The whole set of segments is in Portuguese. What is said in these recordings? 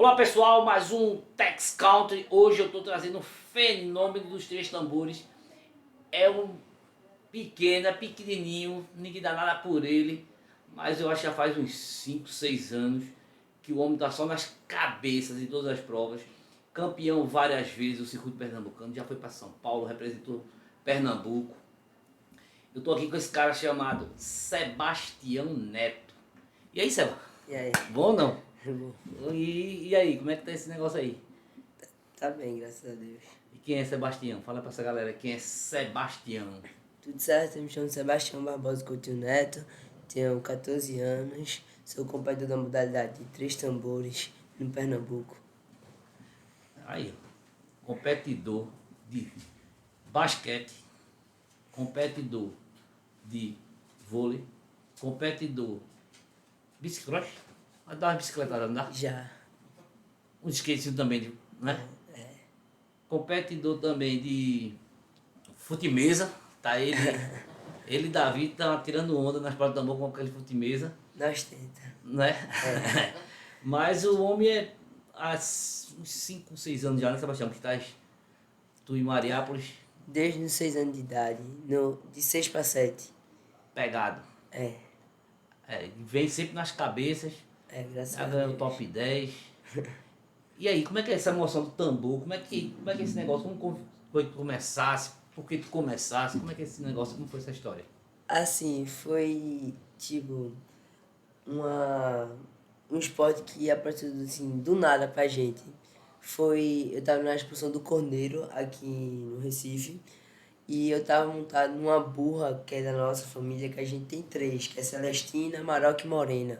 Olá pessoal, mais um Tex Country. Hoje eu estou trazendo um fenômeno dos três tambores. É um pequeno, é pequenininho, ninguém dá nada por ele. Mas eu acho que já faz uns 5, 6 anos que o homem está só nas cabeças em todas as provas. Campeão várias vezes do circuito pernambucano, já foi para São Paulo, representou Pernambuco. Eu estou aqui com esse cara chamado Sebastião Neto. E aí, Seba? E aí? Bom ou não? Bom, E aí, como é que tá esse negócio aí? tá bem, graças a Deus. E quem é Sebastião? Fala pra essa galera, quem é Sebastião? Tudo certo? Eu me chamo Sebastião Barbosa Coutinho Neto, tenho 14 anos, sou competidor da modalidade de três tambores no Pernambuco. Aí, ó, competidor de basquete, competidor de vôlei, competidor de bicicleta. Vai dar uma bicicletada, não dá? Já. Um skatezinho também, né? Competidor também de fute-mesa, tá ele e Davi tá tirando onda nas pratas do tambor com aquele fute-mesa, Nós tenta. né? Mas o homem é há uns 5, 6 anos já, né, Sebastião? Que estás tu em Mariápolis, Desde os 6 anos de idade, de 6 para 7. pegado. É, Vem sempre nas cabeças, graças já a ganhou o Deus. top 10. E aí, como é que é essa emoção do tambor? Como é que é esse negócio? Como foi que tu começasse? Por que tu começasse? Como é que é esse negócio? Como foi essa história? Assim, foi tipo uma, um esporte que apareceu assim, do nada pra gente. Eu tava na exposição do Cordeiro aqui no Recife e eu tava montado numa burra que é da nossa família, que a gente tem três, que é Celestina, Maroca e Morena,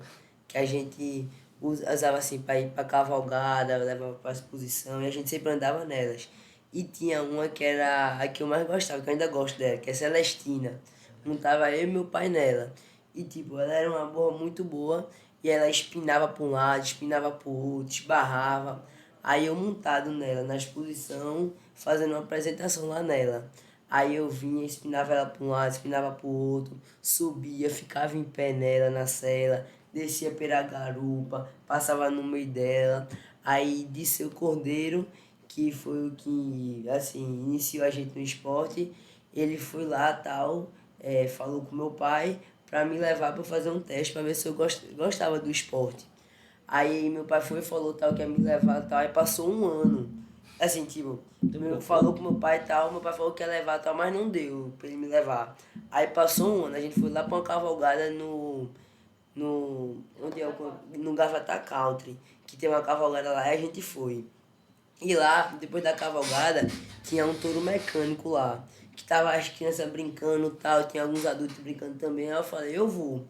que a gente usava assim pra ir pra cavalgada, levava pra exposição e a gente sempre andava nelas. E tinha uma que era a que eu mais gostava, que eu ainda gosto dela, que é Celestina. Montava eu e meu pai nela. E tipo, ela era uma burra muito boa e ela espinava para um lado, espinava para o outro, esbarrava. Aí eu montado nela na exposição, fazendo uma apresentação lá nela. Aí eu vinha, espinava ela para um lado, espinava para o outro, subia, ficava em pé nela na cela, descia pela garupa, passava no meio dela. Aí disse o Cordeiro, que foi o que assim iniciou a gente no esporte, ele foi lá tal, falou com meu pai para me levar para fazer um teste para ver se eu gostava do esporte. Aí meu pai foi e falou tal que ia me levar tal, aí passou um ano. Assim, tipo, falou com meu pai e tal, meu pai falou que ia levar tal, mas não deu pra ele me levar. Aí passou um ano, a gente foi lá pra uma cavalgada onde é, no Gavata Country, que tem uma cavalgada lá, e a gente foi. E lá, depois da cavalgada, tinha um touro mecânico lá, que tava as crianças brincando e tal, tinha alguns adultos brincando também. Aí eu falei, eu vou.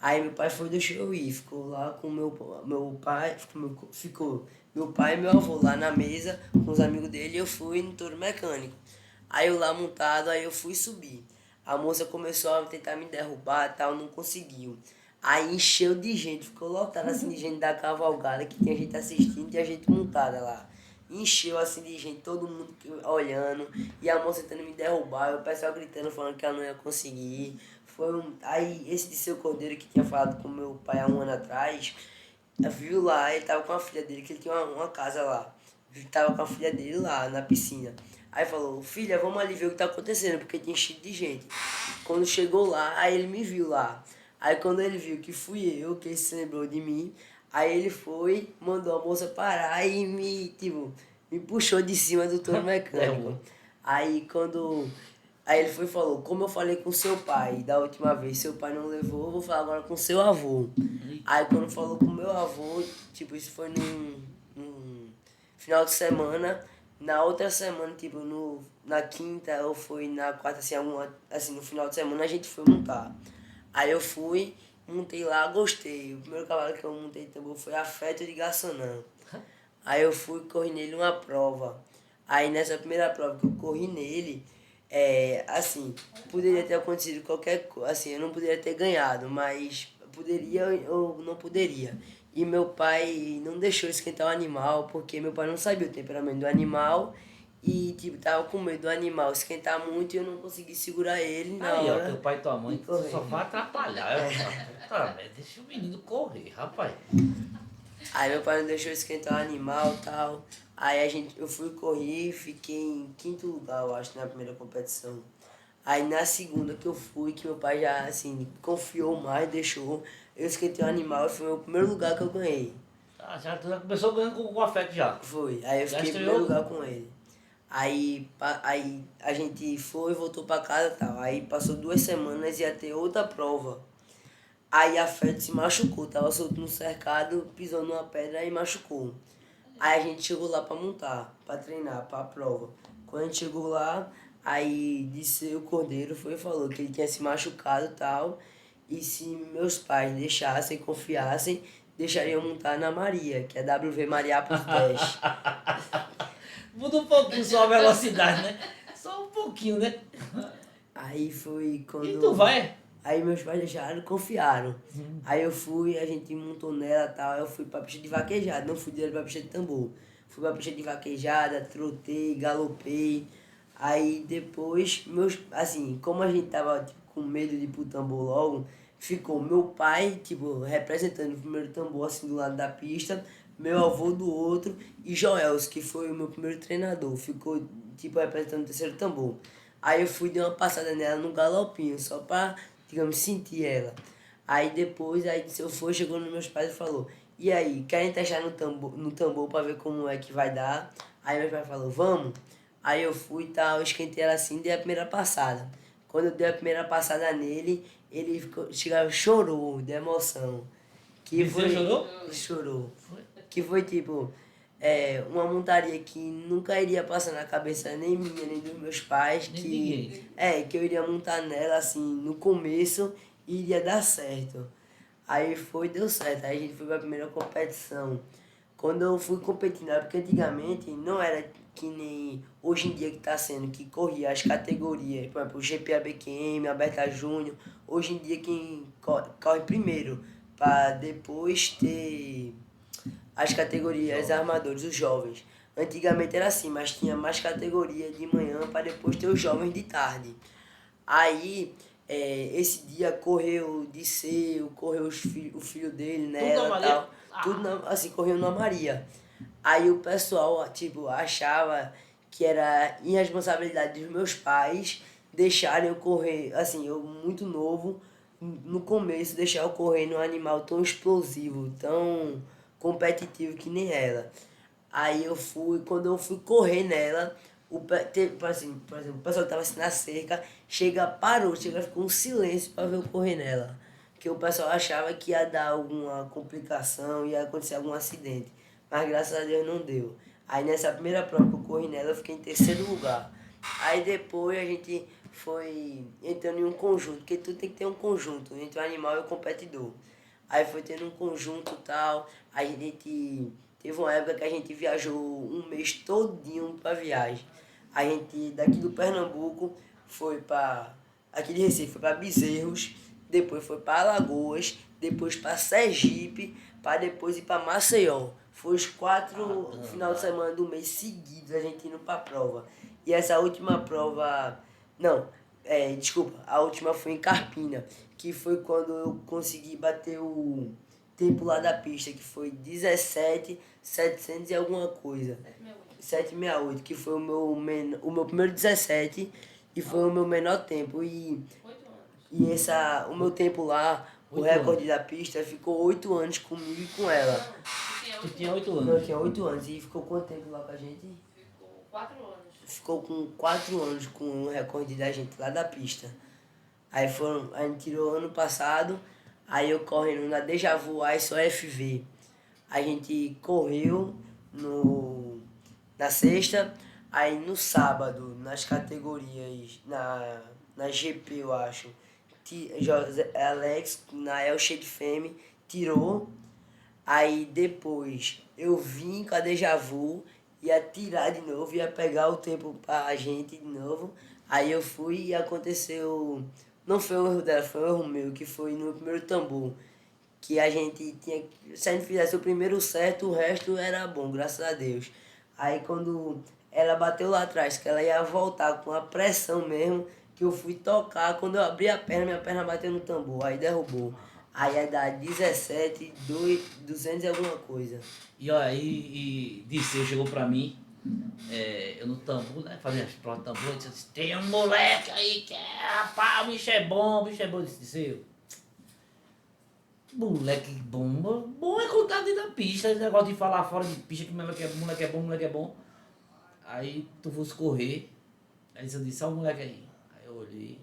Aí meu pai foi deixou eu ir, ficou lá com meu pai, ficou meu pai e meu avô lá na mesa com os amigos dele e eu fui no touro mecânico. Aí eu lá montado, aí eu fui subir. A moça começou a tentar me derrubar e tal, não conseguiu. Aí encheu de gente, ficou lotado assim de gente da cavalgada, que tinha gente assistindo e tinha gente montada lá. Encheu assim de gente, todo mundo olhando, e a moça tentando me derrubar, e o pessoal gritando, falando que ela não ia conseguir. Aí esse de seu Cordeiro que tinha falado com meu pai há um ano atrás, viu lá, ele tava com a filha dele, que ele tinha uma casa lá. Ele tava com a filha dele lá na piscina. Aí falou, filha, vamos ali ver o que tá acontecendo, porque tinha enchido de gente. Quando chegou lá, aí ele me viu lá. Aí quando ele viu que fui eu, que ele se lembrou de mim, aí ele foi, mandou a moça parar e me puxou de cima do touro mecânico. Aí quando. Aí ele foi e falou, como eu falei com seu pai da última vez, seu pai não levou, eu vou falar agora com seu avô. Aí quando falou com meu avô, tipo, isso foi num final de semana, na outra semana, tipo, na quinta ou foi na quarta, assim, assim, no final de semana a gente foi montar. Aí eu fui, montei lá, gostei. O primeiro cavalo que eu montei também foi Afeto de Garçanã. Aí eu fui e corri nele uma prova. Aí nessa primeira prova que eu corri nele, assim, poderia ter acontecido qualquer coisa, assim, eu não poderia ter ganhado, mas poderia ou não poderia. E meu pai não deixou esquentar o animal, porque meu pai não sabia o temperamento do animal e, tipo, tava com medo do animal esquentar muito e eu não consegui segurar ele na Aí, ó, hora teu pai e tua de mãe correr. só vai atrapalhar. Tá, deixa o menino correr, rapaz. Aí meu pai não deixou esquentar o animal e tal. Aí eu fui correr, fiquei em quinto lugar, eu acho, na primeira competição. Aí na segunda que eu fui, que meu pai já, assim, confiou mais, deixou, eu esquentei o animal e foi o meu primeiro lugar que eu ganhei. Ah, já começou ganhando com o afeto já. Foi. Aí eu Já fiquei em primeiro estreou. lugar com ele. Aí a gente foi, voltou pra casa e tal. Aí passou 2 semanas e ia ter outra prova. Aí a Fed se machucou, tava solto no cercado, pisou numa pedra e machucou. Aí a gente chegou lá pra montar, pra treinar, pra prova. Quando a gente chegou lá, aí disse o Cordeiro foi e falou que ele tinha se machucado e tal. E se meus pais deixassem, confiassem, deixariam montar na Maria, que é WV Maria por teste. Muda um pouquinho só a velocidade, né? Só um pouquinho, né? Aí foi E tu quando. vai? Aí meus pais deixaram, confiaram. Aí eu fui, a gente montou nela e tal. Eu fui pra pista de vaquejada, não fui direto pra pista de tambor. Fui pra pista de vaquejada, trotei, galopei. Aí depois, assim, como a gente tava tipo, com medo de ir pro tambor logo, ficou meu pai, tipo, representando o primeiro tambor assim do lado da pista, meu avô do outro, e Joels, que foi o meu primeiro treinador, ficou, tipo, representando o terceiro tambor. Aí eu fui dar uma passada nela no galopinho, só pra, digamos, sentir ela. Aí depois, aí se eu for, chegou nos meus pais e falou, e aí, querem testar no tambor pra ver como é que vai dar? Aí meu pai falou, vamos? Aí eu fui e tal, esquentei ela assim, dei a primeira passada. Quando eu dei a primeira passada nele, ele chegava, chorou de emoção. Que Viseu foi. chorou? Chorou. Foi. Que foi tipo, uma montaria que nunca iria passar na cabeça nem minha, nem dos meus pais, Nem ninguém. que eu iria montar nela assim no começo e iria dar certo. Aí foi, deu certo. Aí a gente foi pra primeira competição. Quando eu fui competindo, era porque antigamente não era que nem hoje em dia que tá sendo, que corria as categorias, por exemplo, o GP ABQM, a Beta Júnior. Hoje em dia quem corre primeiro, para depois ter as categorias armadores, os jovens. Antigamente era assim, mas tinha mais categoria de manhã para depois ter os jovens de tarde. Aí, esse dia correu Disseu, correu o filho dele Tudo na nela e Maria? tal. Tudo Ah, assim, correu na Maria. Aí o pessoal, tipo, achava que era irresponsabilidade dos meus pais deixarem eu correr, assim, eu muito novo, no começo, deixar eu correr num animal tão explosivo, tão competitivo que nem ela. Aí eu fui, quando eu fui correr nela, assim, por exemplo, o pessoal que tava assim na cerca, parou, ficou um silêncio para ver eu correr nela. Porque o pessoal achava que ia dar alguma complicação, ia acontecer algum acidente. Mas graças a Deus não deu. Aí nessa primeira prova que eu corri nela, eu fiquei em terceiro lugar. Aí depois a gente foi entrando em um conjunto, porque tudo tem que ter um conjunto entre o animal e o competidor. Aí foi tendo um conjunto e tal, a gente teve uma época que a gente viajou um mês todinho pra viagem. A gente daqui do Pernambuco foi pra. Aqui de Recife foi pra Bezerros, depois foi pra Alagoas, depois pra Sergipe, pra depois ir pra Maceió. Foi os 4 final de semana do mês seguidos a gente indo pra prova. E essa última prova. Não, desculpa, a última foi em Carpina, que foi quando eu consegui bater o tempo lá da pista, que foi 17.700 e alguma coisa. 768, que foi o meu primeiro 17 e foi o meu menor tempo. O meu tempo lá, o 8 anos. recorde da pista, ficou 8 anos comigo e com ela. Tu tinha 8 Não, anos. tinha 8 anos. E ficou quanto tempo lá com a gente? Ficou 4 anos. Ficou com 4 anos com o recorde da gente lá da pista. Aí a gente tirou ano passado, aí eu correndo na Deja Vu Ice FV. A gente correu na sexta, aí no sábado, nas categorias, na GP eu acho, Alex, na El Shade Femme, tirou. Aí depois eu vim com a Deja Vu, ia tirar de novo, ia pegar o tempo pra gente de novo. Aí eu fui e aconteceu. Não foi um erro dela, foi um erro meu, que foi no primeiro tambor. Que a gente tinha. Se a gente fizesse o primeiro certo, o resto era bom, graças a Deus. Aí quando ela bateu lá atrás, que ela ia voltar com a pressão mesmo, que eu fui tocar, quando eu abri a perna, minha perna bateu no tambor, aí derrubou. Aí ia dar 17, 200 e alguma coisa. E aí, Disseu chegou pra mim, eu no tambor, né? Fazendo as provas de tambor, ele disse, tem um moleque aí que rapaz, o bicho é bom, o bicho é bom. Eu disse, Disseu, moleque bom, bom é contar dentro da pista, esse negócio de falar fora de pista que moleque é bom, moleque é bom, moleque é bom. Aí tu fosse correr, aí eu disse, olha o moleque aí. Aí eu olhei,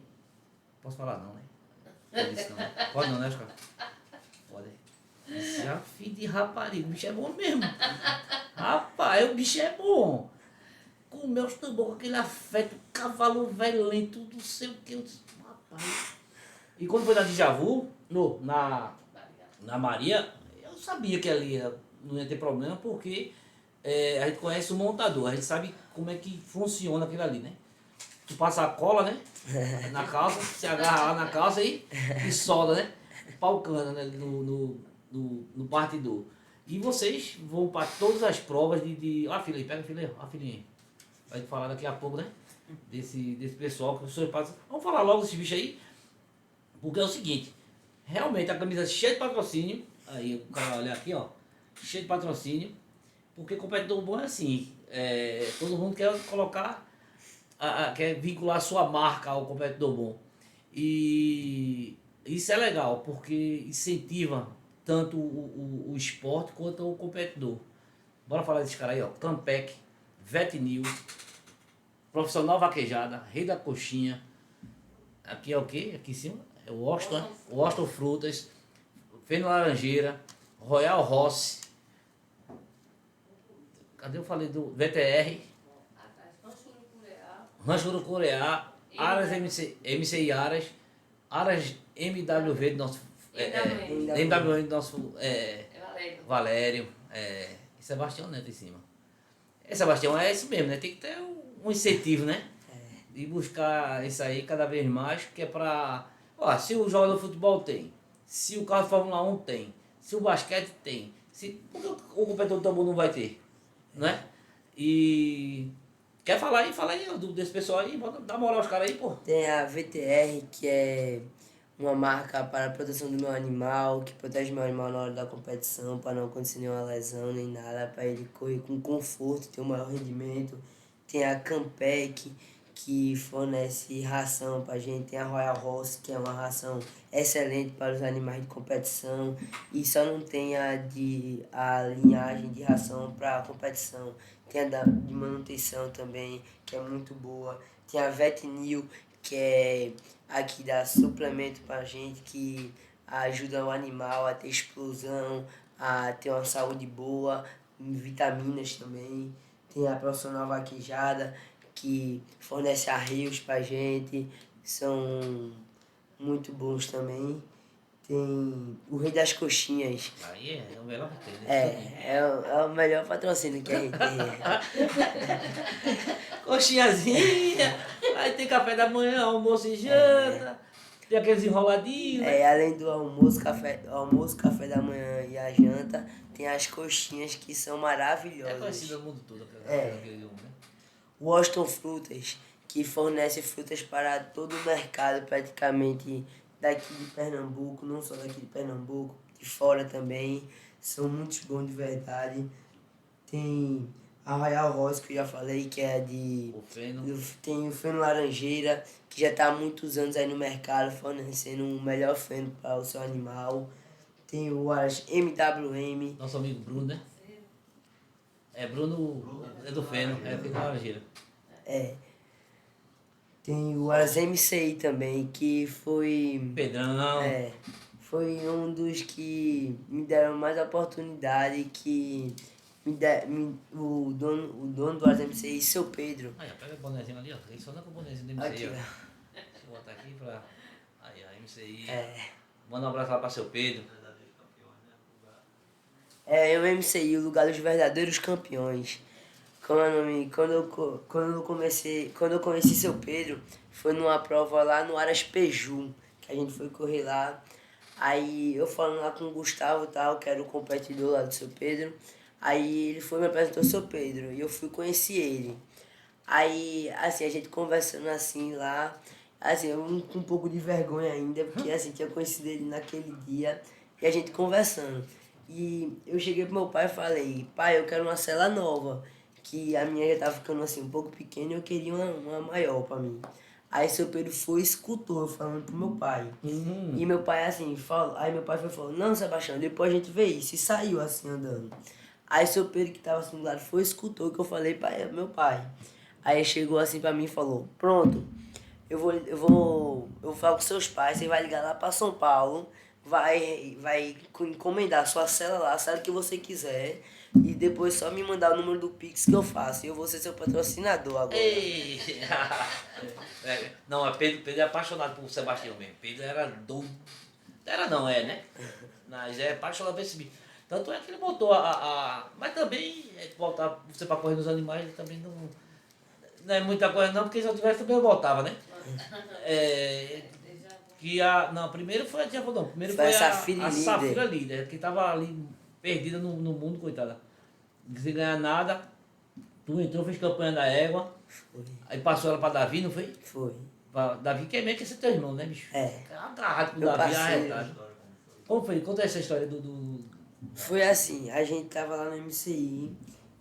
posso falar não, né? Eu disse, não, pode não, né, Oscar? Pode. Disse, já filho de rapariga, o bicho é bom mesmo. Rapaz, o bicho é bom. Com meus tambor, com aquele afeto, cavalo velho lento, não sei o que. Eu disse, rapaz. E quando foi na Djavu, na Maria, eu sabia que ali não ia ter problema, porque a gente conhece o montador, a gente sabe como é que funciona aquilo ali, né? Tu passa a cola, né? Na calça, se agarra lá na calça e solda, né? Palcando, né? No partidor. E vocês vão para todas as provas Ó, a filha aí, pega a filha aí, ó, a filhinha. Vai falar daqui a pouco, né? Desse pessoal que os senhores passam. Vamos falar logo desse bicho aí, porque é o seguinte: realmente a camisa cheia de patrocínio. Aí o cara olha aqui, ó, cheio de patrocínio. Porque competidor bom é assim: todo mundo quer colocar, quer vincular a sua marca ao competidor bom. E isso é legal, porque incentiva tanto o esporte quanto o competidor. Bora falar desse cara aí, ó. Campec, Vetinil, Profissional Vaquejada, Rei da Coxinha. Aqui é o quê? Aqui em cima é o Washington Frutas, Feno Laranjeira, Royal Rossi. Cadê eu falei do VTR? Rancho Urucureá, Aras MC Aras, Aras MWV do nosso. MWV do nosso Valério. E Sebastião Neto em cima. Sebastião, é isso mesmo, né? Tem que ter um incentivo, né? De buscar isso aí cada vez mais, que é pra. Ó, se o jogador de futebol tem, se o carro de Fórmula 1 tem, se o basquete tem, por que o competidor do tambor não vai ter? Né? E. Quer falar aí? Fala aí desse pessoal aí, dá moral aos caras aí, pô. Tem a VTR, que é uma marca para a proteção do meu animal, que protege meu animal na hora da competição, para não acontecer nenhuma lesão nem nada, para ele correr com conforto, ter um maior rendimento. Tem a Campec, que fornece ração para a gente. Tem a Royal Horse, que é uma ração excelente para os animais de competição. E só não tem a linhagem de ração para competição. Tem a de manutenção também, que é muito boa. Tem a Vetinil, que é aqui dá suplemento pra gente, que ajuda o animal a ter explosão, a ter uma saúde boa, vitaminas também. Tem a profissional vaquejada, que fornece arreios pra gente, são muito bons também. Tem o Rei das Coxinhas. Aí é o melhor que tem, né? É o melhor patrocínio que a gente tem. Coxinhazinha, aí tem café da manhã, almoço e janta, tem aqueles enroladinhos, né? Além do almoço, café da manhã e a janta, tem as coxinhas que são É maravilhosas. conhecido no mundo todo aquele homem, né? Washington Frutas, que fornece frutas para todo o mercado praticamente daqui de Pernambuco, não só daqui de Pernambuco, de fora também, são muito bons de verdade. Tem a Royal Rose, que eu já falei, que é O feno. Tem o feno laranjeira, que já está há muitos anos aí no mercado, fornecendo um melhor feno para o seu animal. Tem o Aras MWM. Nosso amigo Bruno, né? Bruno é do feno, feno laranjeira. Tem o Aras MCI também, que foi... Pedrão. Foi um dos que me deram mais oportunidade, que o dono do Aras MCI, seu Pedro. Aí, ó, pega o bonezinho ali, ó. Ele só dá com o bonezinho do MCI, Aqui, ó. ó. Deixa eu botar aqui pra. Aí, ó, MCI. Manda um abraço lá pra seu Pedro. O MCI, o lugar dos verdadeiros campeões. Como é o nome? Quando eu conheci seu Pedro, foi numa prova lá no Aras Peju, que a gente foi correr lá. Aí eu falando lá com o Gustavo e tal, que era o competidor lá do seu Pedro. Aí ele foi e me apresentou o seu Pedro, e eu fui conhecer ele. Aí, assim, a gente conversando assim lá, Assim, eu com um pouco de vergonha ainda, porque assim, tinha conhecido ele naquele dia e a gente conversando. E eu cheguei pro meu pai e falei, pai, eu quero uma cela nova, que a minha já tava ficando assim um pouco pequena e eu queria uma maior pra mim. Aí seu Pedro foi e escutou eu falando pro meu pai. E meu pai assim, falou, aí meu pai foi falando, não, Sebastião, depois a gente vê isso. E saiu assim andando. Aí seu Pedro que tava assim do lado foi e escutou o que eu falei para meu pai. Aí chegou assim pra mim e falou, pronto, eu vou falar com seus pais, você vai ligar lá pra São Paulo, vai encomendar sua cela lá, a cela que você quiser, e depois só me mandar o número do Pix que eu faço. E eu vou ser seu patrocinador agora. Ei! Não, Pedro é apaixonado por Sebastião mesmo. Pedro era doido. Era não, é, né? Mas é apaixonado por esse bicho. Tanto é que ele botou mas também, voltar você pra correr nos animais, ele também não é muita coisa não, porque se eu tivesse também eu voltava, né? É, não, primeiro foi a Diabo, não. Primeiro Foi foi a Safira a Líder. Safira Líder, que tava ali perdida no mundo, coitada. Sem ganhar nada. Tu entrou, fez campanha da égua. Foi. Aí passou ela pra Davi, não foi? Foi. Pra Davi, que é meio que esse teu irmão, né, bicho? É. Agarrado com o Meu Davi, parceiro. arretado. Como foi? Conta essa história Foi assim, a gente tava lá no MCI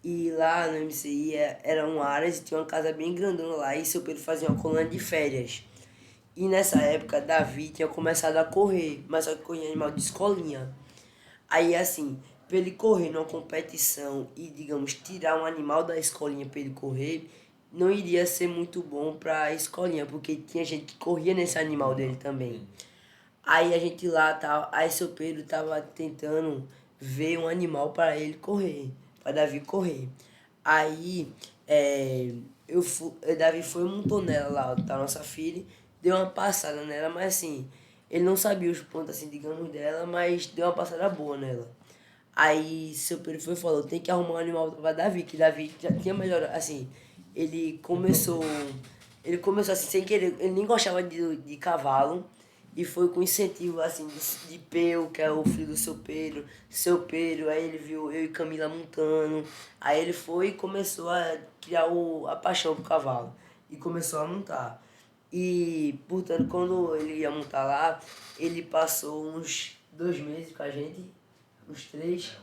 e lá no MCI era um Aras e tinha uma casa bem grandona lá e seu Pedro fazia uma colônia de férias. E nessa época Davi tinha começado a correr, mas só que corria animal de escolinha. Aí assim, pra ele correr numa competição e digamos tirar um animal da escolinha pra ele correr, não iria ser muito bom pra escolinha, porque tinha gente que corria nesse animal dele também. Aí a gente lá tava, aí seu Pedro tava tentando ver um animal para ele correr, para Davi correr. Aí Davi foi e montou nela lá, da nossa filha, deu uma passada nela, mas assim, ele não sabia os pontos assim, digamos, dela, mas deu uma passada boa nela. Aí seu Pedro foi e falou, tem que arrumar um animal pra Davi, que Davi já tinha melhorado, assim, ele começou, ele começou assim, sem querer, ele nem gostava de cavalo, e foi com incentivo, assim, de Peu, que é o filho do seu Pedro, aí ele viu eu e Camila montando, aí ele foi e começou a criar a paixão pro cavalo, e começou a montar. E, portanto, quando ele ia montar lá, ele passou uns 2 meses com a gente, uns 3.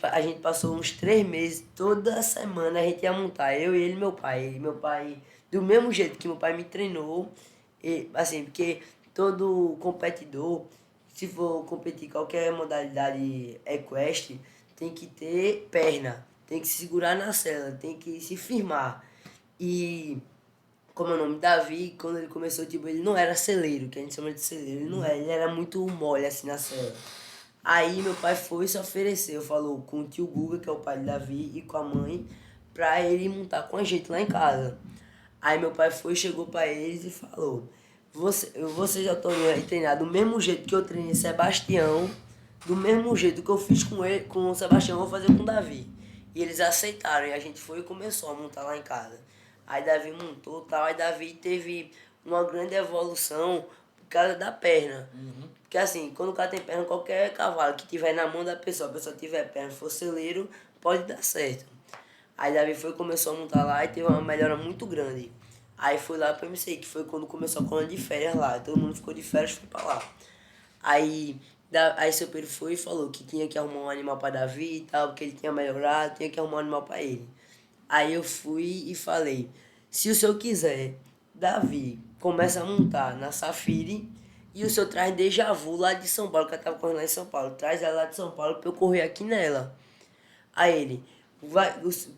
A gente passou uns 3 meses, toda semana a gente ia montar, eu e ele e meu pai. E meu pai, do mesmo jeito que meu pai me treinou, assim, porque todo competidor, se for competir qualquer modalidade equestre, tem que ter perna, tem que se segurar na sela, tem que se firmar. E como é o nome, Davi, quando ele começou, tipo, ele não era celeiro, que a gente chama de celeiro, ele não era, ele era muito mole assim na cela. Aí meu pai foi e se ofereceu, falou com o tio Guga, que é o pai de Davi, e com a mãe, pra ele montar com a gente lá em casa. Aí meu pai foi, chegou pra eles e falou, vocês já estão aí treinados do mesmo jeito que eu treinei Sebastião, do mesmo jeito que eu fiz com ele, com o Sebastião, eu vou fazer com o Davi. E eles aceitaram, e a gente foi e começou a montar lá em casa. Aí Davi montou e tal, aí Davi teve uma grande evolução por causa da perna. Porque assim, quando o cara tem perna, qualquer cavalo que tiver na mão da pessoa, a pessoa tiver perna, for celeiro, pode dar certo. Aí Davi foi começou a montar lá e teve uma melhora muito grande. Aí foi lá pro MCI, que foi quando começou a colônia de férias lá. Todo mundo ficou de férias e foi pra lá. Aí seu Pedro foi e falou que tinha que arrumar um animal pra Davi e tal, porque ele tinha melhorado, tinha que arrumar um animal pra ele. Aí eu fui e falei, se o senhor quiser, Davi, começa a montar na Safiri e o senhor traz Déjà Vu lá de São Paulo, que ela tava correndo lá em São Paulo. Traz ela lá de São Paulo pra eu correr aqui nela. Aí ele,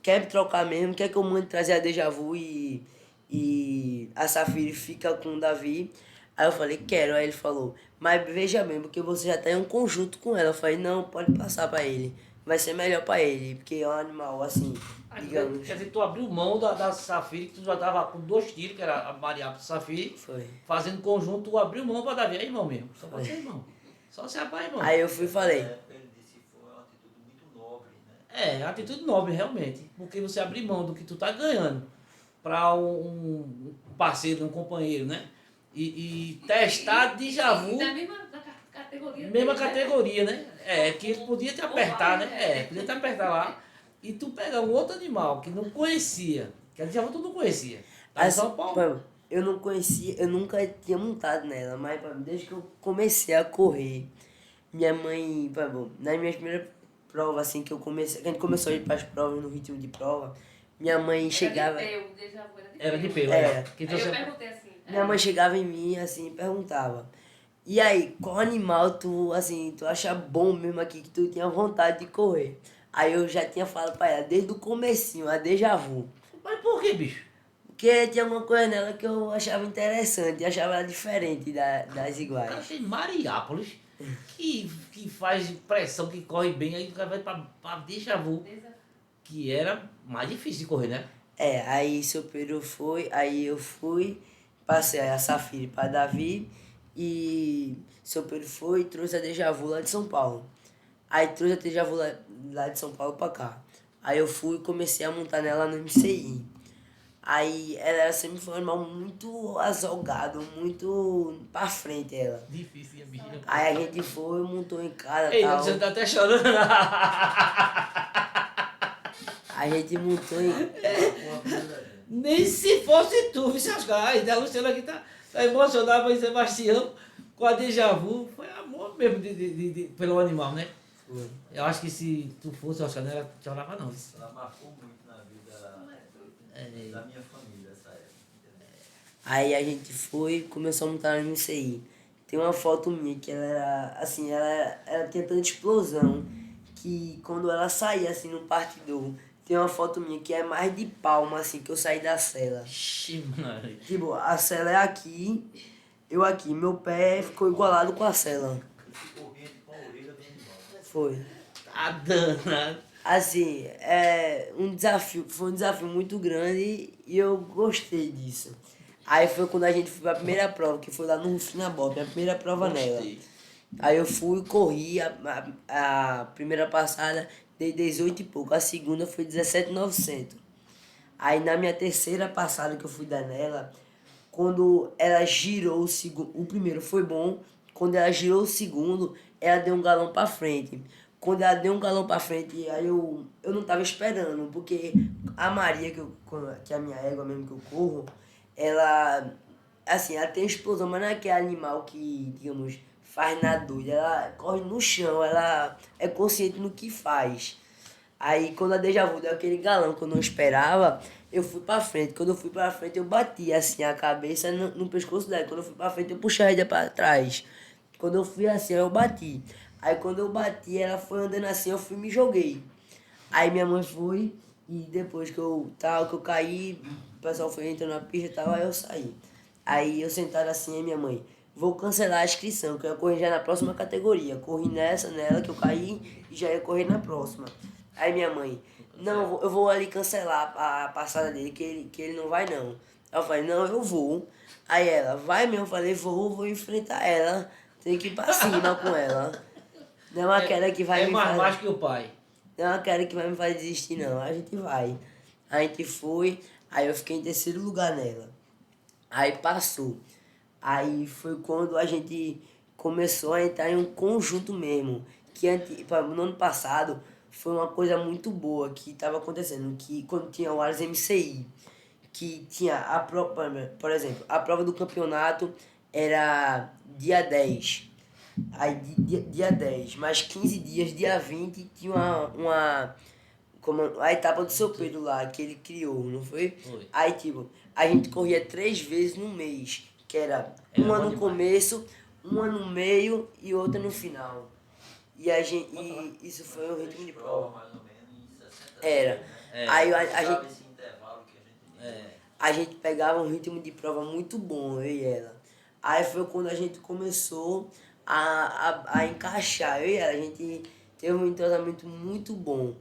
quer me trocar mesmo, quer que eu mande trazer a Déjà Vu e a Safiri fica com o Davi? Aí eu falei, quero. Aí ele falou, mas veja bem, porque você já tá em um conjunto com ela. Eu falei, não, pode passar pra ele. Vai ser melhor pra ele, porque é um animal assim, digamos. Quer dizer, tu abriu mão da Safiri, que tu já tava com 2 tiros, que era a Maria Safiri, Foi. fazendo conjunto, tu abriu mão pra Davi. É irmão mesmo, só pode ser irmão. Só se rapaz, irmão. Aí eu fui e falei, Ele disse que foi uma atitude muito nobre, né? É, atitude nobre, realmente. Porque você abrir mão do que tu tá ganhando para um parceiro, um companheiro, né? E testar Déjà Vu, Da mesma categoria. mesma deles, né? categoria, né? É, que ele podia te apertar, né? É, podia te apertar lá. E tu pegar um outro animal que não conhecia, que a Déjà Vu tu não conhecia. Tá em assim, São Paulo? mano, eu não conhecia, eu nunca tinha montado nela, mas desde que eu comecei a correr, minha mãe, nas minhas primeiras provas, assim, que a gente começou a ir para as provas no ritmo de prova, minha mãe chegava. Era de pé, o déjà vu era de pé. Era de pelo, É. Que Aí você... eu perguntei assim. Minha mãe chegava em mim, assim, e perguntava, e aí, qual animal tu, assim, tu acha bom mesmo aqui, que tu tinha vontade de correr? Aí eu já tinha falado pra ela, desde o comecinho, a déjà vu. Mas por que, bicho? Porque tinha alguma coisa nela que eu achava interessante, achava ela diferente das O iguais. cara tem Mariápolis, que faz pressão, que corre bem, aí o cara vai pra Déjà Vu, que era mais difícil de correr, né? Aí seu Pedro foi, aí eu fui, passei a Safira para Davi e seu Pedro foi e trouxe a Déjà Vu lá de São Paulo. Aí trouxe a Déjà Vu lá de São Paulo pra cá. Aí eu fui e comecei a montar nela no MCI. Aí ela sempre foi um animal muito azolgado, muito pra frente ela. Difícil, bicho. Aí a gente foi, montou em casa e Ei, tal. você tá até chorando. A gente montou em... Nem se fosse tu, viu, Oscar? Ai, a Luciana aqui tá emocionada, mas Sebastião com a Déjà Vu. Foi amor mesmo pelo animal, né? Foi. Eu acho que se tu fosse, Oscar, não era chorava não. Ela marcou muito na vida da minha família essa época. Entendeu? Aí a gente foi e começou a montar no MCI. Tem uma foto minha que ela era, assim, ela tinha tanta explosão que quando ela saía, assim, no partidor, tem uma foto minha que é mais de palma, assim, que eu saí da cela. Ixi, mano. Tipo, a cela é aqui, eu aqui, meu pé ficou igualado com a cela. Eu fui correndo com a orelha do animal. Foi. Tá danado. Assim, foi um desafio muito grande e eu gostei disso. Aí foi quando a gente foi pra primeira prova, que foi lá no Finabol, minha primeira prova nela. Gostei. Aí eu fui, corri, a primeira passada dei 18 e pouco, a segunda foi 17.900. Aí na minha terceira passada que eu fui dar nela, quando ela girou o segundo, o primeiro foi bom, quando ela girou o segundo, ela deu um galão pra frente. Quando ela deu um galão pra frente, aí eu não tava esperando, porque a Maria, que é a minha égua mesmo que eu corro, ela, assim, ela tem explosão, mas não é aquele animal que, digamos, faz nada doido. Ela corre no chão, ela é consciente no que faz. Aí quando a Déjà Vu deu aquele galão que eu não esperava, eu fui pra frente. Quando eu fui pra frente, eu bati assim a cabeça no pescoço dela. Quando eu fui pra frente, eu puxei a rédea pra trás. Quando eu fui assim, eu bati. Aí quando eu bati, ela foi andando assim, eu fui e me joguei. Aí minha mãe foi e depois que eu caí, o pessoal foi entrando na pista e tal, aí eu saí. Aí eu sentado assim, aí minha mãe, vou cancelar a inscrição, que eu ia correr já na próxima categoria. Corri nela que eu caí e já ia correr na próxima. Aí minha mãe, não, eu vou ali cancelar a passada dele, que ele não vai não. Aí eu falei, não, eu vou. Aí ela, vai mesmo? Eu falei, vou enfrentar ela, tenho que ir pra cima com ela. Não é uma queda que vai É me mais fazer... baixo que o pai. Não é uma queda que vai me fazer desistir não, a gente vai. A gente foi, aí eu fiquei em terceiro lugar nela. Aí passou. Aí foi quando a gente começou a entrar em um conjunto mesmo. No ano passado foi uma coisa muito boa que estava acontecendo. Que quando tinha o Aras MCI, que tinha por exemplo, a prova do campeonato era dia 10. Aí dia 10, mais 15 dias, dia 20, tinha como a etapa do seu Pedro lá, que ele criou, não foi? Foi. Aí, tipo, a gente corria 3 vezes no mês, que era Era uma bom no demais. começo, uma no meio e outra no final. E isso foi um ritmo de prova. Mais ou menos em 60 Era. dias, né? É. Aí a Sabe gente, esse intervalo que a gente tinha? É. a gente pegava um ritmo de prova muito bom, eu e ela. Aí foi quando a gente começou a encaixar, eu e ela. A gente teve um entrosamento muito bom.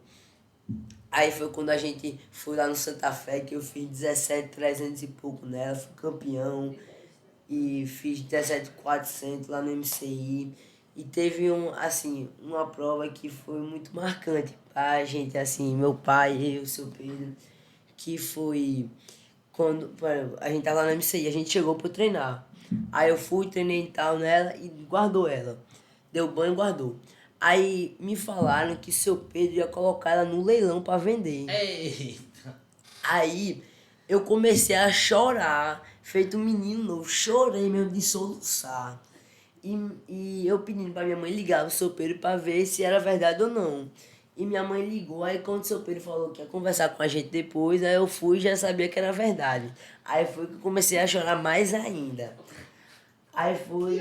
Aí foi quando a gente foi lá no Santa Fé, que eu fiz 17.300 e pouco nela, fui campeão. E fiz 17.400 lá no MCI. E teve uma prova que foi muito marcante pra gente, assim, meu pai, eu, o seu Pedro, que foi quando a gente tava lá no MCI, a gente chegou pra treinar. Aí eu fui, treinei e tal nela e guardou ela. Deu banho e guardou. Aí me falaram que seu Pedro ia colocar ela no leilão pra vender. Eita. Aí eu comecei a chorar, feito um menino novo, chorei mesmo de soluçar. E eu pedindo pra minha mãe ligar o sopeiro pra ver se era verdade ou não. E minha mãe ligou, aí quando o sopeiro falou que ia conversar com a gente depois, aí eu fui e já sabia que era verdade. Aí foi que eu comecei a chorar mais ainda. Aí foi.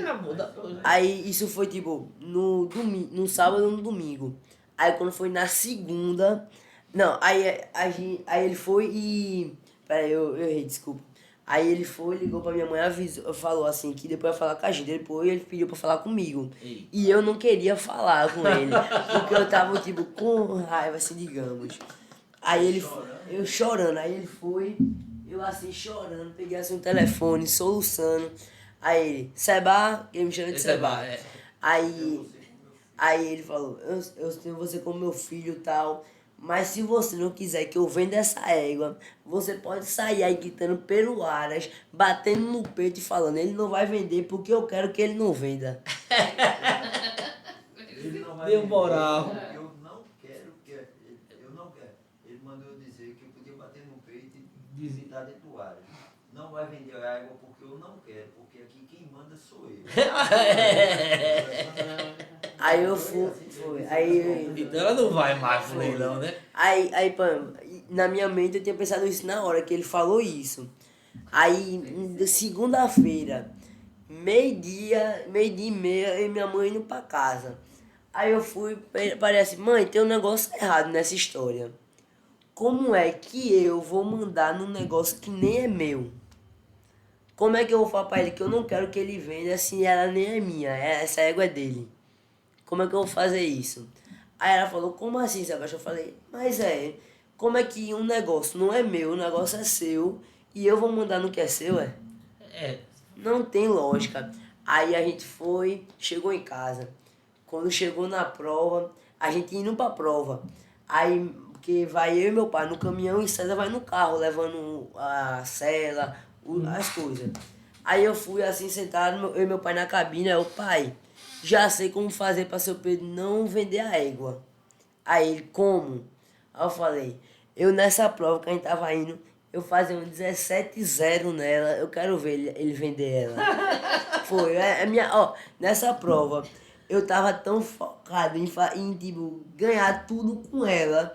Aí isso foi tipo no sábado ou no domingo. Aí quando foi na segunda. Não, aí ele foi e. Peraí, eu errei, desculpa. Aí ele foi, ligou pra minha mãe, avisou, falou assim, que depois ia falar com a gente. Depois ele pediu pra falar comigo. Ei. E eu não queria falar com ele, porque eu tava, tipo, com raiva, assim, digamos. Aí ele, eu chorando, aí ele foi, eu assim, chorando, peguei assim o telefone, soluçando. Aí ele, Seba, ele me chama de Seba. É. Aí ele falou, eu tenho você como meu filho e tal, mas se você não quiser que eu venda essa égua, você pode sair aí gritando peruaras, batendo no peito e falando, ele não vai vender porque eu quero que ele não venda. Ele não vai Deu vender, moral. porque eu não quero que. Eu não quero. Ele mandou eu dizer que eu podia bater no peito e visitar dentro do ar. Não vai vender a água porque eu não quero, porque aqui quem manda sou eu. Aí eu fui, Então ela não vai mais pro leilão, né? aí, pô, na minha mente eu tinha pensado isso na hora que ele falou isso. Aí, segunda-feira, meio-dia e meia, eu e minha mãe indo pra casa. Aí eu fui, parece, mãe, tem um negócio errado nessa história. Como é que eu vou mandar num negócio que nem é meu? Como é que eu vou falar pra ele que eu não quero que ele venda se ela nem é minha, essa égua é dele? Como é que eu vou fazer isso? Aí ela falou, como assim, Sebastião? Eu falei, mas como é que um negócio não é meu, o negócio é seu, e eu vou mandar no que é seu, é? É. Não tem lógica. Aí a gente foi, chegou em casa. Quando chegou na prova, a gente indo pra prova. Aí, porque vai eu e meu pai no caminhão e César vai no carro, levando a cela, as coisas. Aí eu fui assim, sentado, eu e meu pai na cabine, aí o pai, já sei como fazer pra seu Pedro não vender a égua. Aí ele, como? Aí eu falei, eu nessa prova que a gente tava indo, eu fazia um 17-0 nela, eu quero ver ele vender ela. Foi, nessa prova, eu tava tão focado em tipo, ganhar tudo com ela,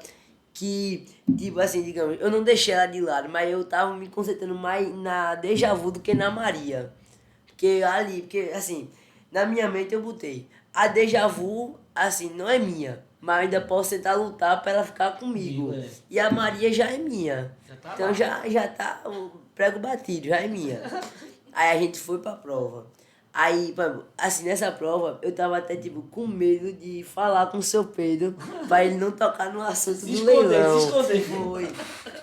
que, tipo assim, digamos, eu não deixei ela de lado, mas eu tava me concentrando mais na Deja Vu do que na Maria. Porque assim, na minha mente eu botei, a Deja Vu, assim, não é minha, mas ainda posso tentar lutar pra ela ficar comigo. Comigo, é. E a Maria já é minha. Já tá Então lá. já tá o prego batido, já é minha. Aí a gente foi pra prova. Aí, assim, nessa prova, eu tava até, tipo, com medo de falar com o seu Pedro pra ele não tocar no assunto do leilão. Se esconder. Foi.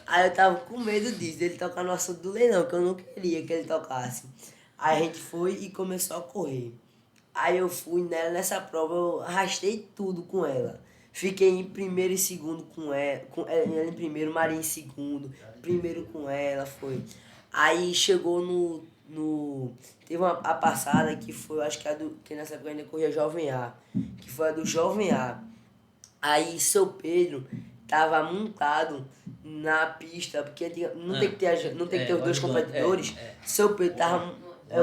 Aí eu tava com medo disso, dele tocar no assunto do leilão, que eu não queria que ele tocasse. Aí a gente foi e começou a correr. Aí eu fui nela, nessa prova eu arrastei tudo com ela. Fiquei em primeiro e segundo com ela em primeiro, Maria em segundo, primeiro com ela, foi. Aí chegou teve a passada que foi, acho que que nessa época ainda corria Jovem A, que foi a do Jovem A. Aí seu Pedro tava montado na pista, porque não tem que ter, não tem que ter os dois competidores. Seu Pedro tava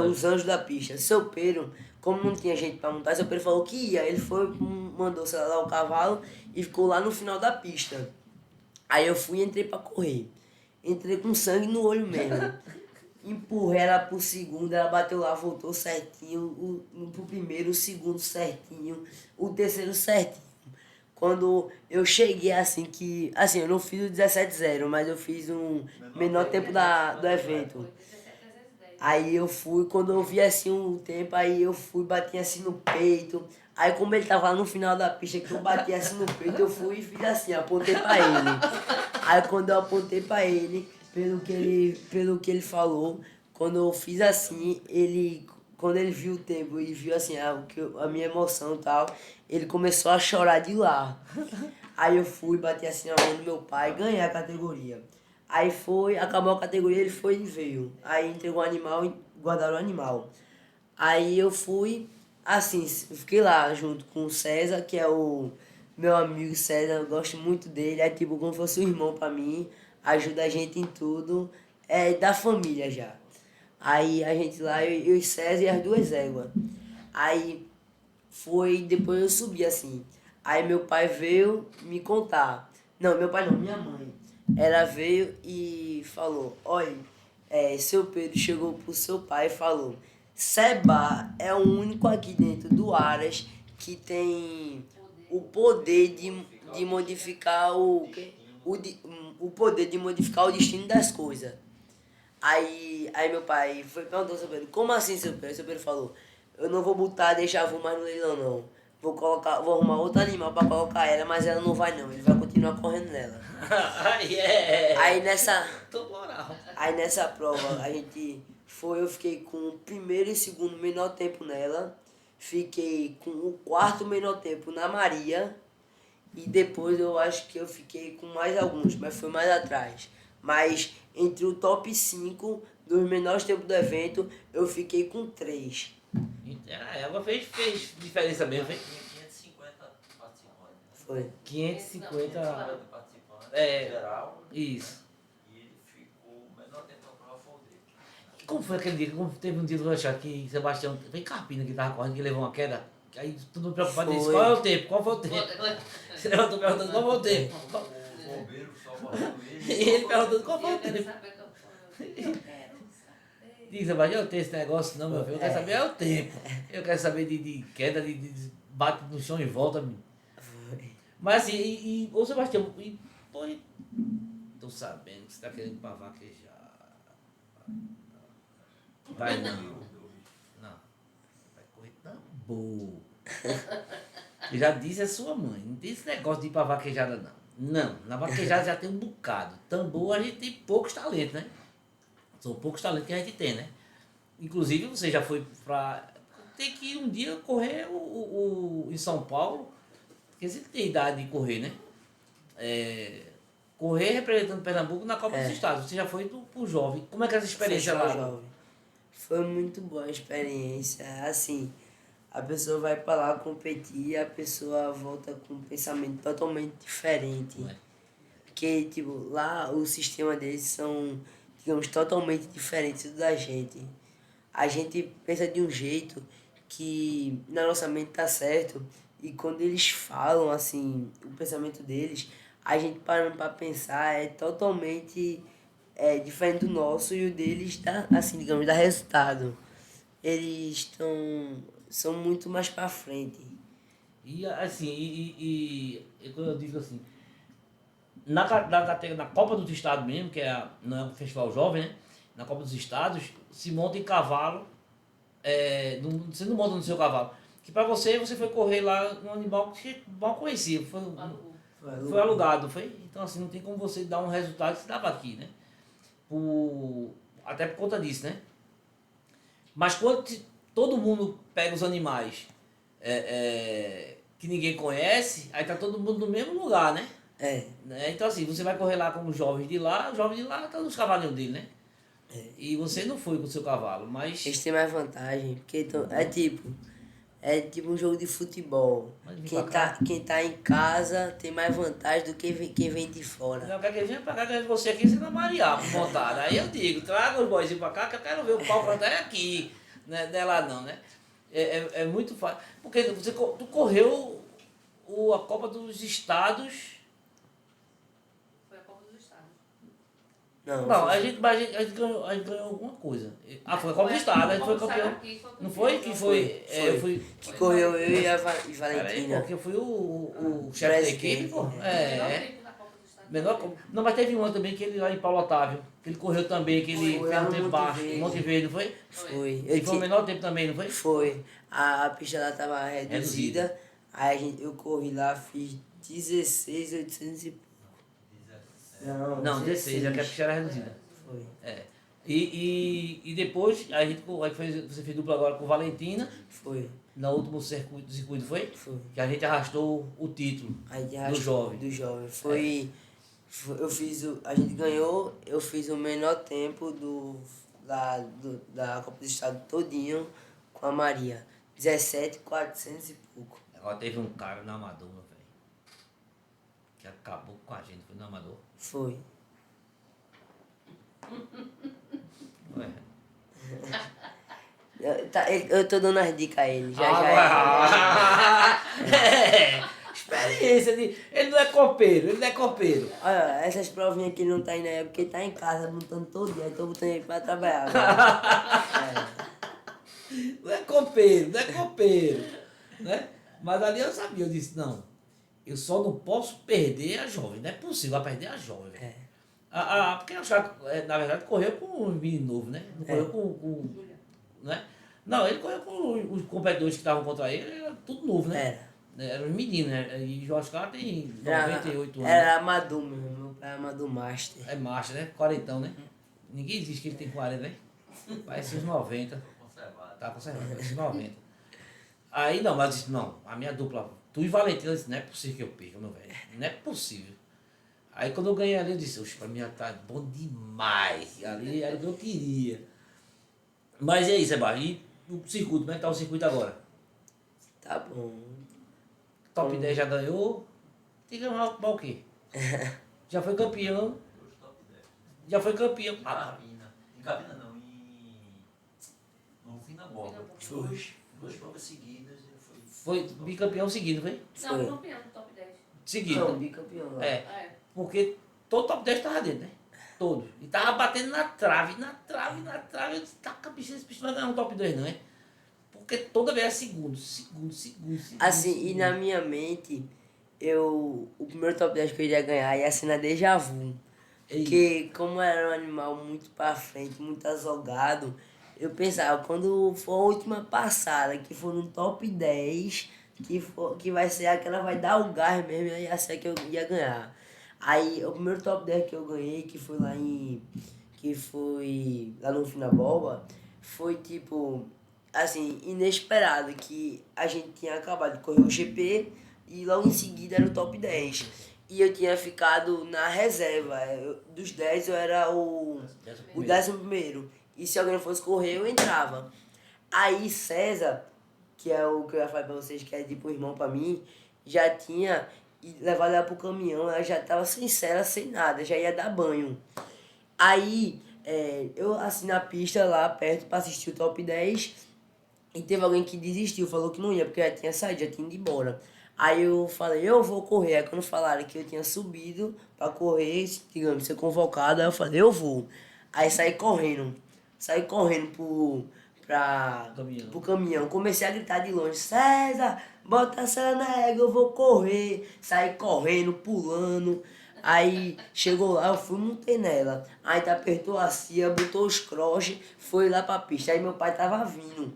os anjos da pista. Seu Pedro, como não tinha gente pra montar, seu Pedro falou que ia. Ele foi, mandou lá o cavalo e ficou lá no final da pista. Aí eu fui e entrei pra correr. Entrei com sangue no olho mesmo. Empurrei ela pro segundo, ela bateu lá, voltou certinho. Pro primeiro, o segundo certinho, o terceiro certinho. Quando eu cheguei assim que. Assim, eu não fiz o 17-0, mas eu fiz um menor tempo do evento. Aí eu fui, quando eu vi assim o tempo, aí eu fui, bati assim no peito. Aí como ele tava lá no final da pista, que eu bati assim no peito, eu fui e fiz assim, apontei pra ele. Aí quando eu apontei pra ele, pelo que ele falou, quando eu fiz assim, quando ele viu o tempo e viu assim, a minha emoção e tal, ele começou a chorar de lá. Aí eu fui, bati assim na mão do meu pai, ganhei a categoria. Aí foi, acabou a categoria, ele foi e veio. Aí entregou o animal e guardaram o animal. Aí eu fui, assim, fiquei lá junto com o César, que é o meu amigo César, eu gosto muito dele, é tipo como se fosse um irmão pra mim, ajuda a gente em tudo, é da família já. Aí a gente lá, eu e César e as duas éguas. Aí foi, depois eu subi assim. Aí meu pai veio me contar. Não, meu pai não, minha mãe. Ela veio e falou, olha, seu Pedro chegou pro seu pai e falou, Seba é o único aqui dentro do Aras que tem o poder de modificar o poder de modificar o destino das coisas. Aí meu pai foi perguntou ao seu Pedro, como assim, seu Pedro? Seu Pedro falou, eu não vou botar deixar vu mais no leilão não. Vou arrumar outro animal pra colocar ela, mas ela não vai não, ele vai continuar correndo nela. Aí nessa. Tô moral. Aí nessa prova eu fiquei com o primeiro e segundo menor tempo nela, fiquei com o quarto menor tempo na Maria, e depois eu acho que eu fiquei com mais alguns, mas foi mais atrás. Mas entre o top 5 dos menores tempos do evento, eu fiquei com 3. Ela fez diferença mesmo, fez. Tinha 550 participantes. Foi. 550. Participantes É. geral. Isso. E ele ficou o menor tempo da prova foi o dele. E como foi aquele dia? Como teve um dia do lanchar que Sebastião. Foi Carpina que tava correndo, que levou uma queda. Aí todo mundo preocupado disse: Foi. qual é o tempo? Qual foi o tempo? Você levantou perguntando qual foi o tempo. O bombeiro só falando E ele. ele perguntando qual foi o Eu quero tempo. saber qual foi. Eu quero saber. Diz, Sebastião, eu tenho esse negócio não, meu filho. Eu quero saber é o tempo. Eu quero saber de queda, de bate no chão e volta. Foi. Mas assim, ô Sebastião, tô sabendo que você tá querendo ir pra vaquejar. Vai não. Não. Vai correr tambor. Eu já disse a sua mãe, não tem esse negócio de ir pra vaquejada não. Não, na vaquejada já tem um bocado. Tambor a gente tem poucos talentos, né? São poucos talentos que a gente tem, né? Inclusive você já foi pra. Tem que ir um dia correr em São Paulo, porque você tem idade de correr, né? Correr representando Pernambuco na Copa É. dos Estados. Você já foi pro jovem. Como é que é essa experiência Foi lá? jovem. Foi muito boa a experiência. Assim, a pessoa vai pra lá competir e a pessoa volta com um pensamento totalmente diferente. Não é? Porque, tipo, lá o sistema deles são, digamos, totalmente diferentes do da gente. A gente pensa de um jeito que na nossa mente tá certo, e quando eles falam, assim, o pensamento deles, a gente parando pra pensar é totalmente diferente do nosso, e o deles dá, assim, digamos, dá resultado. Eles são muito mais pra frente. E assim, quando eu digo assim, na Copa dos Estados mesmo, que não é um festival jovem, né? Na Copa dos Estados, se monta em cavalo, você não monta no seu cavalo. Que pra você foi correr lá num animal que você mal conhecia, foi alugado, foi? Então assim, não tem como você dar um resultado que você dava aqui, né? Até por conta disso, né? Mas quando todo mundo pega os animais que ninguém conhece, aí tá todo mundo no mesmo lugar, né? Então assim, você vai correr lá como os jovens de lá, os jovens de lá estão nos cavalinhos dele, né? E você não foi com o seu cavalo, mas. Eles têm mais vantagem, porque é tipo um jogo de futebol. Mas vem pra cá. Quem tá em casa tem mais vantagem do que quem vem de fora. Eu quero que ele venha pra cá, que você aqui, você vai marear por vontade. Aí eu digo, traga os boizinhos pra cá, que eu quero ver o pau cantar aqui. Né? Não é lá não, né? É muito fácil. Porque tu correu a Copa dos Estados. Foi a Copa dos Estados. Não, a gente ganhou alguma coisa. Foi a Copa dos Estados, a gente foi campeão. Não foi? Que foi? Eu fui. Que correu eu e Peraí, Valentina. porque eu fui o chefe da equipe, pô. Melhor tempo na Copa dos Estados. Menor. Não, mas teve uma também que ele lá em Paulo Otávio. Que ele correu também, que ele Foi fez lá um no tempo Monte baixo. Verde. Monte Verde, não foi? Foi. Ele foi o menor tempo também, não foi? Foi. A pista lá tava reduzida. Aí eu corri lá, fiz 16.800 e pouco. Não, 16, é que a pista era reduzida. Foi. E depois, você fez dupla agora com Valentina, Foi. no último circuito, foi? Foi. Que a gente arrastou o título Aí do jovem. Do jovem. A gente ganhou, eu fiz o menor tempo da Copa do Estado todinho com a Maria. 17.400 e pouco. Agora teve um cara no Amador, meu velho, que acabou com a gente, foi no Amador. Foi. Ué. Eu tô dando as dicas a ele, já. Experiência de. Ele não é copeiro, ele não é copeiro. Olha, essas provinhas que ele não tá indo aí é porque ele tá em casa montando todo dia, então botando ele pra trabalhar agora. Não é copeiro, não é copeiro. Né? Mas ali eu sabia, eu disse, não, eu só não posso perder a jovem, não é possível vai perder a jovem. Velho. Porque o cara, na verdade, correu com um menino novo, né? Não correu com né? Não, ele correu com os competidores que estavam contra ele, era tudo novo, né? Era os meninos, né? E o Oscar tem 98 anos. Era amador mesmo, meu pai é amador master. É macho, né? Quarentão, né? Ninguém diz que ele tem 40, né? Parece uns 90. Tá conservado, parece uns 90. Aí não, mas eu disse, não, a minha dupla, tu e Valentina, eu disse, não é possível que eu perca, meu velho. Não é possível. Aí quando eu ganhei ali, eu disse, oxe, pra mim já tá bom demais. Ali era o que eu queria. Mas e aí, Sebastião, e o circuito, como é que tá o circuito agora? Tá bom. Top 10 já ganhou. Tem que ganhar o quê? Já foi campeão. Hoje top 10. Já foi campeão. Em Cabina. Em Cabina não, no fim da bola. Duas provas seguidas. Foi bicampeão seguido, foi? Não, Foi. campeão do top 10. Seguido. Não, bicampeão lá. É, É. porque todo top 10 tava dentro, né? Todo. E tava batendo na trave. Eu disse, tá, esse bicho não vai ganhar um top 2 não, é? Porque toda vez é segundo. Assim, e na minha mente, o primeiro top 10 que eu iria ganhar ia ser na Deja Vu. Porque como era um animal muito pra frente, muito azogado, eu pensava, quando for a última passada, que for no top 10, que vai ser aquela, vai dar o gás mesmo, ia ser a que eu ia ganhar. Aí, o primeiro top 10 que eu ganhei, que foi lá no Finaboba, foi tipo, assim, inesperado, que a gente tinha acabado de correr o GP e logo em seguida era o top 10. E eu tinha ficado na reserva. Dos 10 eu era o 11º. E se alguém fosse correr, eu entrava. Aí César, que é o que eu ia falar pra vocês, que é tipo um irmão pra mim, já tinha levado ela pro caminhão, ela já tava sem cela, sem nada, já ia dar banho. Aí eu assim na pista lá perto pra assistir o top 10 e teve alguém que desistiu, falou que não ia, porque já tinha saído, já tinha ido embora. Aí eu falei, eu vou correr. Aí quando falaram que eu tinha subido pra correr, digamos, ser convocado, aí eu falei, eu vou. Aí saí correndo pro caminhão. Comecei a gritar de longe, César, bota a cela na égua, eu vou correr. Saí correndo, pulando. Aí chegou lá, eu fui, montei nela. Aí apertou a cia, botou os croches, foi lá pra pista. Aí meu pai tava vindo.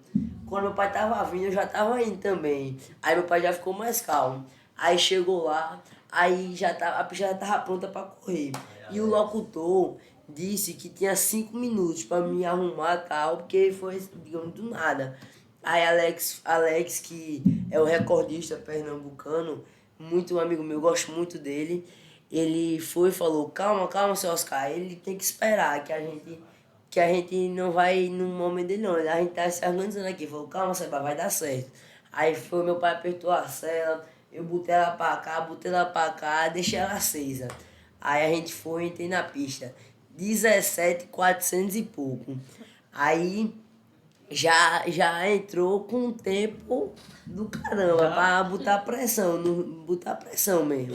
Quando meu pai tava vindo, eu já tava indo também. Aí meu pai já ficou mais calmo. Aí chegou lá, aí a pista já tava pronta pra correr. E o locutor disse que tinha 5 minutos pra me arrumar e tal, porque foi, digamos, do nada. Aí Alex, que é o recordista pernambucano, muito amigo meu, gosto muito dele, ele foi e falou, calma, seu Oscar, ele tem que esperar, que a gente não vai no momento dele não, a gente tá se organizando aqui. Falou, calma, Seba, vai dar certo. Aí foi, meu pai apertou a cela, eu botei ela pra cá, deixei ela acesa. Aí a gente foi, entrei na pista, 17.400 e pouco. Aí já entrou com um tempo do caramba, pra botar pressão mesmo.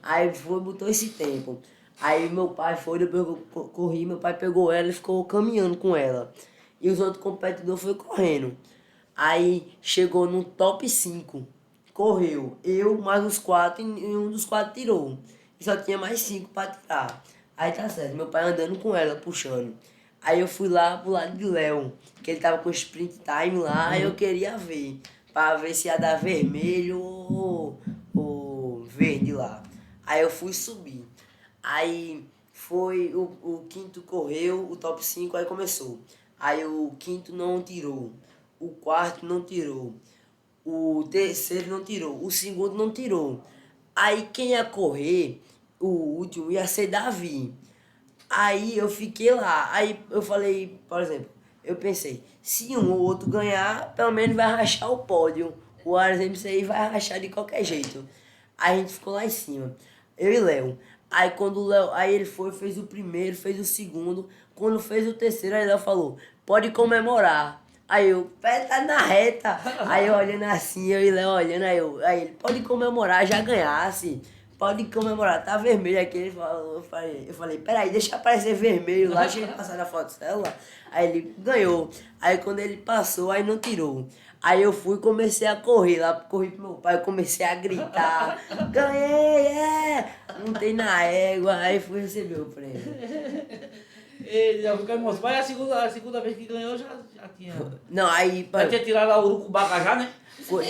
Aí botou esse tempo. Aí meu pai foi, depois eu corri, meu pai pegou ela e ficou caminhando com ela. E os outros competidores foram correndo. Aí chegou no top 5. Correu. Eu, mais uns 4 e um dos 4 tirou. E só tinha mais 5 pra tirar. Aí tá certo, meu pai andando com ela, puxando. Aí eu fui lá pro lado de Léo, que ele tava com sprint time lá, aí eu queria ver. Pra ver se ia dar vermelho ou verde lá. Aí eu fui subir. Aí foi, o quinto correu, o top 5 aí começou. Aí o quinto não tirou, o quarto não tirou, o terceiro não tirou, o segundo não tirou. Aí quem ia correr, o último, ia ser Davi. Aí eu fiquei lá, aí eu falei, por exemplo, eu pensei, se um ou outro ganhar, pelo menos vai rachar o pódio. O Aras MCI vai rachar de qualquer jeito. Aí a gente ficou lá em cima, eu e Léo. Aí quando o Léo, aí ele foi, fez o primeiro, fez o segundo. Quando fez o terceiro, aí Léo falou, pode comemorar. Aí eu, pé tá na reta. Aí eu olhando assim, eu e Léo olhando, aí ele, pode comemorar, já ganhasse. Pode comemorar, tá vermelho aqui. Ele falou, eu falei, peraí, deixa aparecer vermelho lá, deixa ele passar na foto dela. Aí ele ganhou. Aí quando ele passou, aí não tirou. Aí eu fui e comecei a correr lá, corri pro meu pai, eu comecei a gritar, ganhei, montei na égua, aí fui receber o prêmio. Ele já ficou emocionado. Mas a segunda vez que ganhou já tinha. Não, aí, Já tinha tirado lá o urucubacá já, né?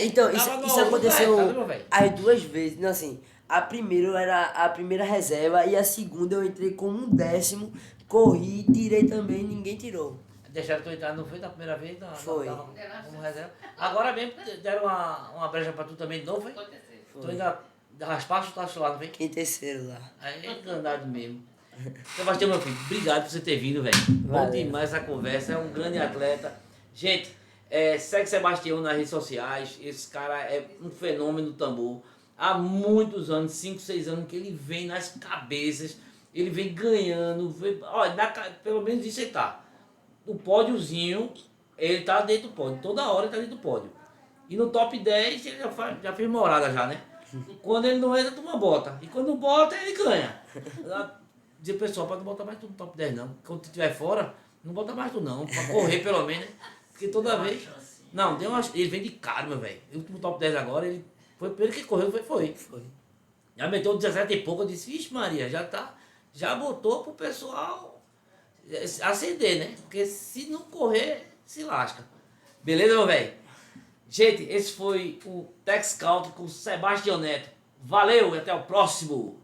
então, isso Tava no aconteceu tá, meu velho? as duas vezes, não, assim, a primeira era a primeira reserva e a segunda eu entrei como um 10º, corri, tirei também, ninguém tirou. Deixaram tu entrar, não foi da primeira vez? Não, Foi. Como reserva. Agora mesmo deram uma brecha pra tu também de novo, foi? Tu ainda raspaste ou tá lá, não foi? Fiquei em terceiro lá. Aí é enganado mesmo. Sebastião, meu filho, obrigado por você ter vindo, velho. Bom Valeu. demais essa conversa, é um grande atleta. Gente, segue Sebastião nas redes sociais. Esse cara é um fenômeno do tambor. Há muitos anos, 5, 6 anos, que ele vem nas cabeças, ele vem ganhando. Olha, pelo menos isso ele tá. O pódiozinho, ele tá dentro do pódio. Toda hora ele tá dentro do pódio. E no top 10 ele já fez morada já, né? Quando ele não entra, tu uma bota. E quando bota, ele ganha. Dizer pessoal, pode não botar mais tu no top 10 não. Quando tu estiver fora, não bota mais tu não. Pra correr pelo menos, né? Porque toda vez. Não, ele vem de cara, meu velho. O último top 10 agora, ele foi o primeiro que correu, foi. Já meteu 17 e pouco, eu disse, vixe Maria, já botou pro pessoal acender, né? Porque se não correr, se lasca. Beleza, meu velho? Gente, esse foi o Tex Country com o Sebastião Neto. Valeu e até o próximo!